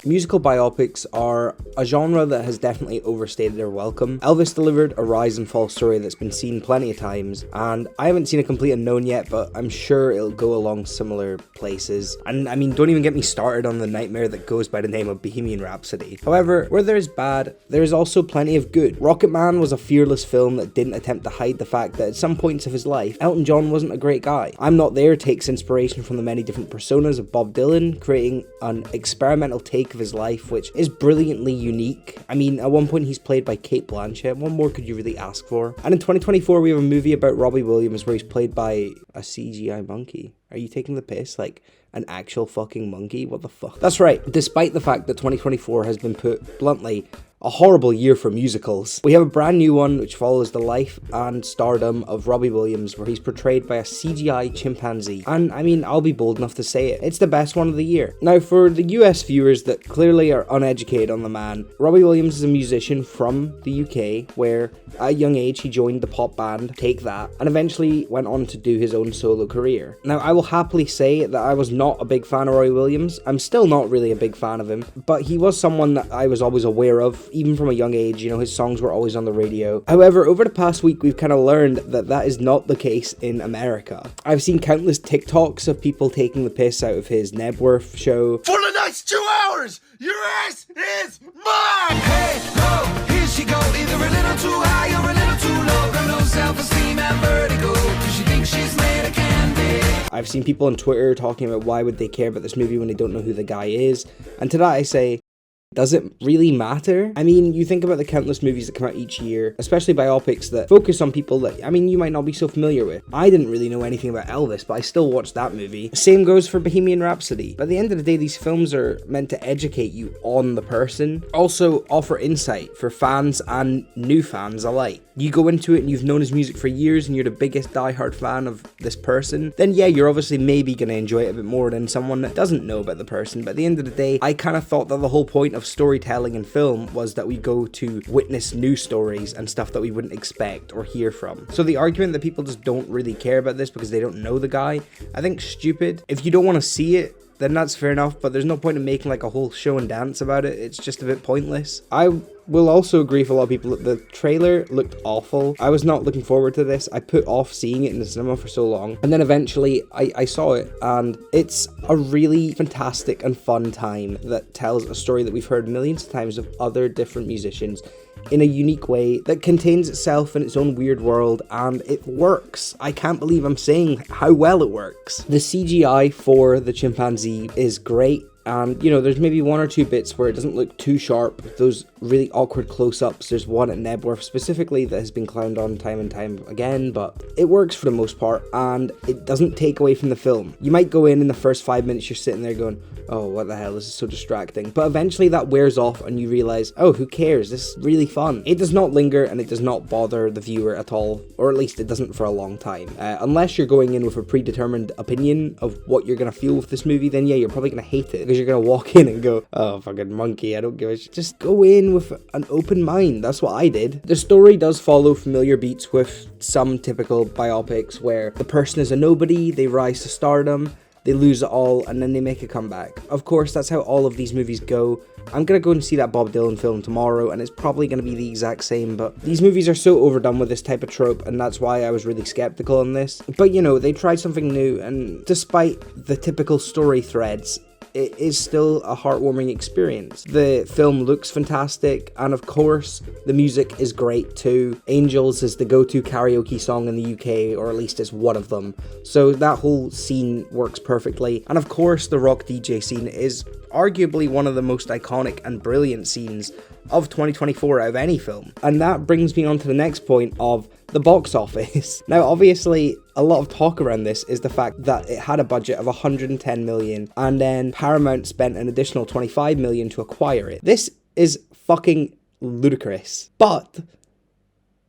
Musical biopics are a genre that has definitely overstayed their welcome. Elvis delivered a rise and fall story that's been seen plenty of times, and I haven't seen a complete unknown yet, but I'm sure it'll go along similar places. And I mean, don't even get me started on the nightmare that goes by the name of Bohemian Rhapsody. However, where there's bad, there is also plenty of good. Rocket Man was a fearless film that didn't attempt to hide the fact that at some points of his life, Elton John wasn't a great guy. I'm Not There takes inspiration from the many different personas of Bob Dylan, creating an experimental take of his life, which is brilliantly unique. I mean, at one point he's played by Cate Blanchett. What more could you really ask for? And in 2024, we have a movie about Robbie Williams where he's played by a CGI monkey. Are you taking the piss? Like, an actual fucking monkey? What the fuck? That's right. Despite the fact that 2024 has been put bluntly a horrible year for musicals, we have a brand new one which follows the life and stardom of Robbie Williams, where he's portrayed by a CGI chimpanzee. And I mean, I'll be bold enough to say it, it's the best one of the year. Now, for the US viewers that clearly are uneducated on the man, Robbie Williams is a musician from the UK, where at a young age he joined the pop band Take That, and eventually went on to do his own solo career. Now, I will happily say that I was not a big fan of Robbie Williams. I'm still not really a big fan of him, but he was someone that I was always aware of, even from a young age. You know, his songs were always on the radio. However, over the past week, we've kind of learned that that is not the case in America. I've seen countless TikToks of people taking the piss out of his Nebworth show. For the next 2 hours, your ass is mine! Hey, ho, here she go, either a little too high or a little too low. Got no self-esteem and vertigo, cause she thinks she's made of candy. I've seen people on Twitter talking about why would they care about this movie when they don't know who the guy is. And to that I say, does it really matter? I mean, you think about the countless movies that come out each year, especially biopics that focus on people that, I mean, you might not be so familiar with. I didn't really know anything about Elvis, but I still watched that movie. Same goes for Bohemian Rhapsody. But at the end of the day, these films are meant to educate you on the person, also offer insight for fans and new fans alike. You go into it and you've known his music for years and you're the biggest diehard fan of this person, then yeah, you're obviously maybe going to enjoy it a bit more than someone that doesn't know about the person. But at the end of the day, I kind of thought that the whole point of storytelling in film was that we go to witness new stories and stuff that we wouldn't expect or hear from. So the argument that people just don't really care about this because they don't know the guy, I think stupid. If you don't want to see it, then that's fair enough, but there's no point in making like a whole show and dance about it. It's just a bit pointless. I will also agree with a lot of people that the trailer looked awful. I was not looking forward to this. I put off seeing it in the cinema for so long, and then eventually I saw it, and it's a really fantastic and fun time that tells a story that we've heard millions of times of other different musicians in a unique way that contains itself in its own weird world, and it works. I can't believe I'm saying how well it works. The CGI for the chimpanzee is great. And, you know, there's maybe one or two bits where it doesn't look too sharp, those really awkward close-ups. There's one at Nebworth specifically that has been clowned on time and time again, but it works for the most part, and it doesn't take away from the film. You might go in the first 5 minutes, you're sitting there going, oh, what the hell, this is so distracting. But eventually that wears off and you realize, oh, who cares? This is really fun. It does not linger and it does not bother the viewer at all, or at least it doesn't for a long time. Unless you're going in with a predetermined opinion of what you're going to feel with this movie, then yeah, you're probably going to hate it, because you're going to walk in and go, oh, fucking monkey, I don't give a shit. Just go in with an open mind. That's what I did. The story does follow familiar beats with some typical biopics where the person is a nobody, they rise to stardom, they lose it all, and then they make a comeback. Of course, that's how all of these movies go. I'm gonna go and see that Bob Dylan film tomorrow, and it's probably gonna be the exact same, but these movies are so overdone with this type of trope, and that's why I was really skeptical on this. But you know, they tried something new, and despite the typical story threads, it is still a heartwarming experience. The film looks fantastic, and of course, the music is great too. Angels is the go-to karaoke song in the UK, or at least it's one of them. So that whole scene works perfectly. And of course, the rock DJ scene is arguably one of the most iconic and brilliant scenes of 2024 out of any film. And that brings me on to the next point of the box office. Now, obviously, a lot of talk around this is the fact that it had a budget of 110 million, and then Paramount spent an additional 25 million to acquire it. This is fucking ludicrous, but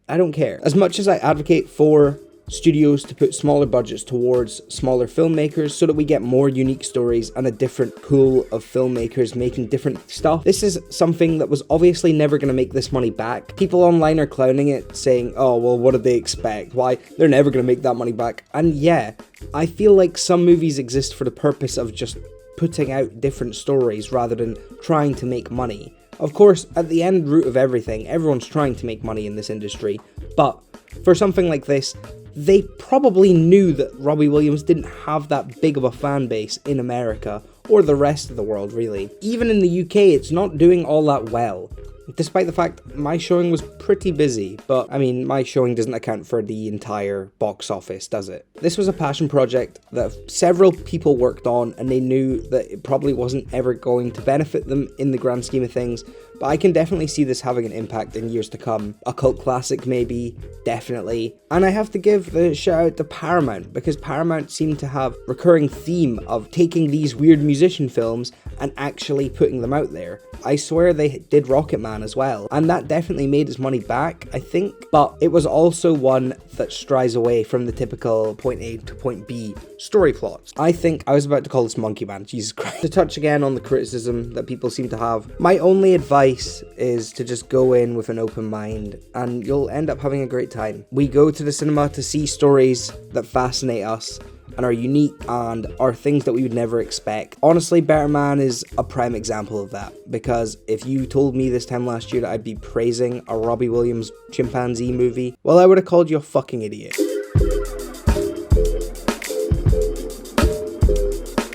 I don't care. As much as I advocate for studios to put smaller budgets towards smaller filmmakers so that we get more unique stories and a different pool of filmmakers making different stuff, this is something that was obviously never going to make this money back. People online are clowning it, saying, oh, well, what did they expect? Why? They're never going to make that money back. And yeah, I feel like some movies exist for the purpose of just putting out different stories rather than trying to make money. Of course, at the end root of everything, everyone's trying to make money in this industry, but for something like this, they probably knew that Robbie Williams didn't have that big of a fan base in America, or the rest of the world really. Even in the UK, it's not doing all that well. Despite the fact my showing was pretty busy, but I mean, my showing doesn't account for the entire box office, does it? This was a passion project that several people worked on, and they knew that it probably wasn't ever going to benefit them in the grand scheme of things, but I can definitely see this having an impact in years to come. A cult classic maybe, definitely. And I have to give the shout out to Paramount, because Paramount seemed to have a recurring theme of taking these weird musician films and actually putting them out there. I swear they did Rocketman as well, and that definitely made its money back, I think, but it was also one that strives away from the typical point A to point B story plots. I think I was about to call this Monkey Man, Jesus Christ. To touch again on the criticism that people seem to have, my only advice is to just go in with an open mind, and you'll end up having a great time. We go to the cinema to see stories that fascinate us, and are unique, and are things that we would never expect. Honestly, Better Man is a prime example of that, because if you told me this time last year that I'd be praising a Robbie Williams chimpanzee movie, well, I would have called you a fucking idiot.